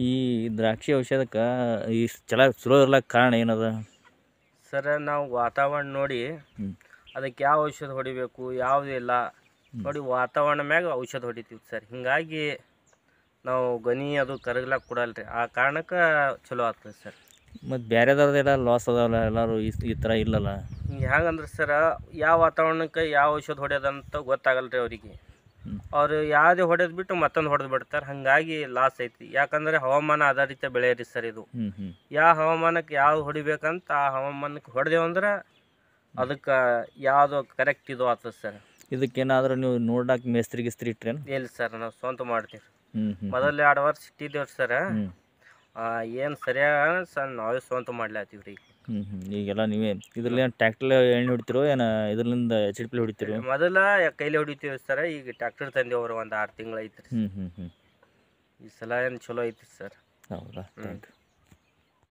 ಈ ದ್ರಾಕ್ಷಿ ಔಷಧಕ್ಕೆ ಈ ಚಲೋ ಇರ್ಲಕ್ಕೆ ಕಾರಣ ಏನದ? ಸರ್ ನಾವು ವಾತಾವರಣ ನೋಡಿ ಹ್ಞೂ ಅದಕ್ಕೆ ಯಾವ ಔಷಧ ಹೊಡಿಬೇಕು ಯಾವುದು ಇಲ್ಲ ನೋಡಿ ವಾತಾವರಣ ಮ್ಯಾಗ ಔಷಧ ಹೊಡಿತೀವಿ ಸರ್. ಹಿಂಗಾಗಿ ನಾವು ಗೊನೆ ಅದು ಕರಗ್ಲಕ್ಕೆ ಕೊಡಲ್ರಿ, ಆ ಕಾರಣಕ್ಕೆ ಚಲೋ ಆಗ್ತದೆ ಸರ್. ಮತ್ತು ಬೇರೆದವ್ರದ್ದೆಲ್ಲ ಲಾಸ್ ಅದಾವಲ್ಲ ಎಲ್ಲರೂ ಈ ಥರ ಇಲ್ಲಲ್ಲ? ಹೆಂಗಂದ್ರೆ ಸರ ಯಾವ ವಾತಾವರಣಕ್ಕೆ ಯಾವ ಔಷಧ ಹೊಡ್ಯೋದಂತ ಗೊತ್ತಾಗಲ್ರಿ ಅವರಿಗೆ. ಹ್ಞೂ ಅವರು ಯಾವುದೇ ಹೊಡೆದು ಬಿಟ್ಟು ಮತ್ತೊಂದು ಹೊಡೆದು ಬಿಡ್ತಾರೆ, ಹಾಗಾಗಿ ಲಾಸ್ ಐತಿ. ಯಾಕಂದರೆ ಹವಾಮಾನ ಆಧಾರಿತ ಬೆಳೆ ರೀ ಸರ್ ಇದು. ಹ್ಞೂ ಹ್ಞೂ ಯಾವ ಹವಾಮಾನಕ್ಕೆ ಯಾವ್ದು ಹೊಡಿಬೇಕಂತ ಆ ಹವಾಮಾನಕ್ಕೆ ಹೊಡೆದೇವಂದ್ರೆ ಅದಕ್ಕೆ ಯಾವುದು ಕರೆಕ್ಟ್ ಇದು ಆಗ್ತದೆ ಸರ್. ಇದಕ್ಕೇನಾದರೂ ನೀವು ನೋಡಕ್ಕೆ ಮೇಸ್ತ್ರಿ ಗಿಸ್ತ್ರಿ ಇಟ್ರೇನು? ಇಲ್ಲ ಸರ್, ನಾವು ಸ್ವಂತ ಮಾಡ್ತೀವಿ. ಹ್ಞೂ ಹ್ಞೂ ಮೊದಲು 2 ವರ್ಷ ಇಟ್ಟಿದ್ದೇವೆ ಸರ್. ಹ್ಞೂ ಏನು ಸರಿಯಾಗ ಸರ್ ನಾವೇ ಸ್ವಂತ ಮಾಡ್ಲಾತೀವಿ ರೀ. ಹ್ಞೂ ಹ್ಞೂ ಈಗೆಲ್ಲ ನೀವೇ ಇದ್ರಲ್ಲಿ ಏನು ಟ್ಯಾಕ್ಟ್ರಲ್ಲಿ ಎಣ್ಣೆ ಹೊಡಿತಿರೋ ಏನು ಇದರಿಂದ ಚಿಡ್ಪಲ್ಲಿ ಹೊಡಿತಿರೋ? ಮೊದಲ ಕೈಲಿ ಹೊಡಿತೀವಿ ಸರ್, ಈಗ ಟ್ಯಾಕ್ಟರ್ ತಂದೇವ್ರಿ, ಒಂದು 6 ತಿಂಗಳು ಐತ್ರಿ. ಹ್ಞೂ ಹ್ಞೂ ಹ್ಞೂ ಈ ಸಲ ಏನು ಚಲೋ ಐತಿ ಸರ್. ಹೌದಾ? Thank you.